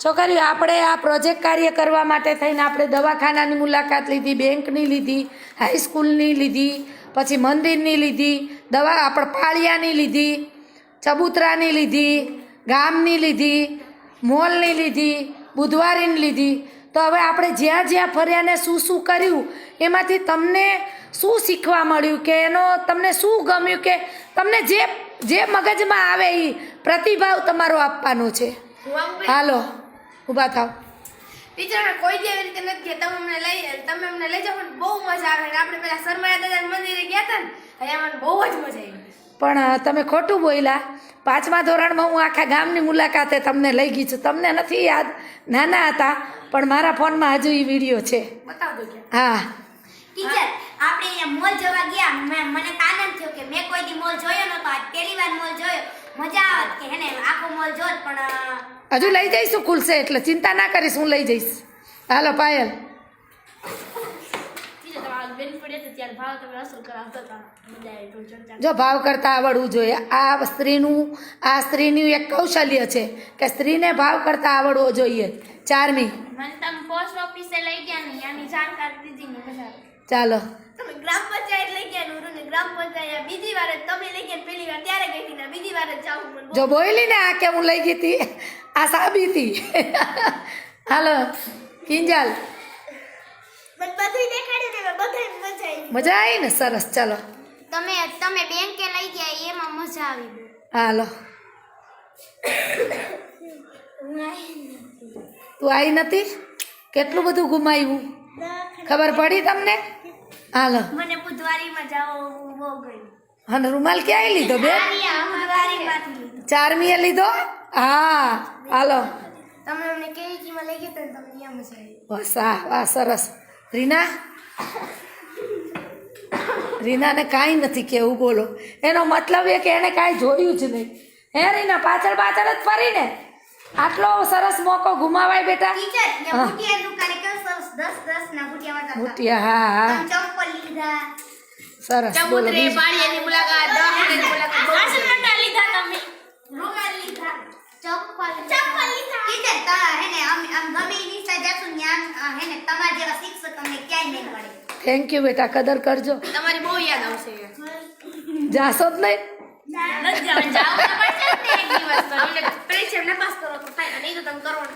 છોકરીઓ આપણે આ પ્રોજેક્ટ કાર્ય કરવા માટે થઈને આપણે દવાખાનાની મુલાકાત લીધી, બેંકની લીધી, હાઈસ્કૂલની લીધી, પછી મંદિરની લીધી, આપણે પાળિયાની લીધી, ચબૂતરાની લીધી, ગામની લીધી, મોલની લીધી, બુધવારીની લીધી. તો હવે આપણે જ્યાં જ્યાં ફર્યા ને શું કર્યું એમાંથી તમને શું શીખવા મળ્યું, કે એનો તમને શું ગમ્યું, કે તમને જે મગજમાં આવે એ પ્રતિભાવ તમારો આપવાનો છે. હાલો ઊભા થાવ. ટીચર કોઈ જેવી રીતે નથી, તમે અમને લઈ જાઓ, બહુ મજા આવે. આપણે પેલા શર્મા દાદા મંદિરે ગયા હતા ને, અહીંયા મને બહુ જ મજા આવી. પણ તમે ખોટું બોલ્યા. 5મા ધોરણમાં હું આખા ગામની મુલાકાતે તમને લઈ ગઈ છું. તમને નથી યાદ, નાના હતા, પણ મારા ફોનમાં હજુ એ વિડીયો છે. બતાવજો કે. હા ટીચર, આપણે અહીંયા મોલ જોવા ગયા. મને આનંદ થયો કે મેં કોઈ દી મોલ જોયો નતો, આજ પહેલી વાર મોલ જોયો. મજા આવત કે હેને આખો મોલ જોત. પણ હજુ લઈ જઈશું, ખુલશે એટલે ચિંતા ના કરીશ, હું લઈ જઈશ. હાલો પાયલ. જો ભાવ કરતા આવડવું જોઈએ. આ સ્ત્રીનું એક કૌશલ્ય છે કે સ્ત્રીને ભાવ કરતા આવડવો જોઈએ. 4મી મને તમે પોસ્ટ ઓફિસે લઈ ગયા ને યાની જાણકારી દીધી ને મજા આવી. ચાલો. તમે ગ્રામ પંચાયત લઈ ગયા નુરુને, ગ્રામ પંચાયત બીજી વાર જ તમે લઈ ગયા, પહેલી વાર ત્યારે ગઈ હતી ને બીજી વાર જ જાઉં. મને જો બોલી ને આ કે હું લઈ ગઈ હતી, આ સાબિતી. હાલો કિંજલ. બધું દેખાડ્યું ને બધાય મજા આવી. મજા આવી ને? સરસ. ચાલો તમે બેંકે લઈ ગયા એમાં મજા આવી. હાલો. તું આવી નથી? કેટલું બધું ગુમાવ્યું, ખબર પડી તમને? હાલો. મને બુધવારીમાં જાવ બહુ ગયું. અને રૂમાલ ક્યાંય લીધો બેન? બુધવારીમાંથી લીધું. 4મીએ લીધો? હા. હાલો. તમે અમને કેવીમાં લઈ ગયા હતા ને તમને અહીંયા મજા આવી. બસ વાહ સરસ. રીનાને કાંઈ નથી કેવું, બોલો. એનો મતલબ એ કે એને કાંઈ જોયું જ નહીં. હે રીના, પાછળ જ ફરીને આટલો સરસ મોકો ગુમાવાય બેટા. ટીચર, ને બુટિયા દુકાને કેવું સરસ 10 ના બુટિયા હતા. બુટિયા, હા ચંપલ લીધા. સરસ. બોલો બીજું. પાળિયાની મુલાકાત, દવાખાનાની મુલાકાત, આસનટા લીધા તમે. રૂમાલ લીધા. ચંપલ લીધા. ટીચર, હેને આમ ગમે ઈ નિશા જાસુ ન્યાન હેને તમારા જેવા શિક્ષક તમને ક્યાંય નહીં મળે. થેન્ક યુ બેટા, કદર કરજો. તમારી બહુ યાદ આવશે. જાશો જ નહીં? નથી જવાનું, જાવું તો પડશે જ ને એક દિવસ તો. એટલે પરીક્ષા નપાસ કરો તો થાય, નહીં તો તમે કરો ને.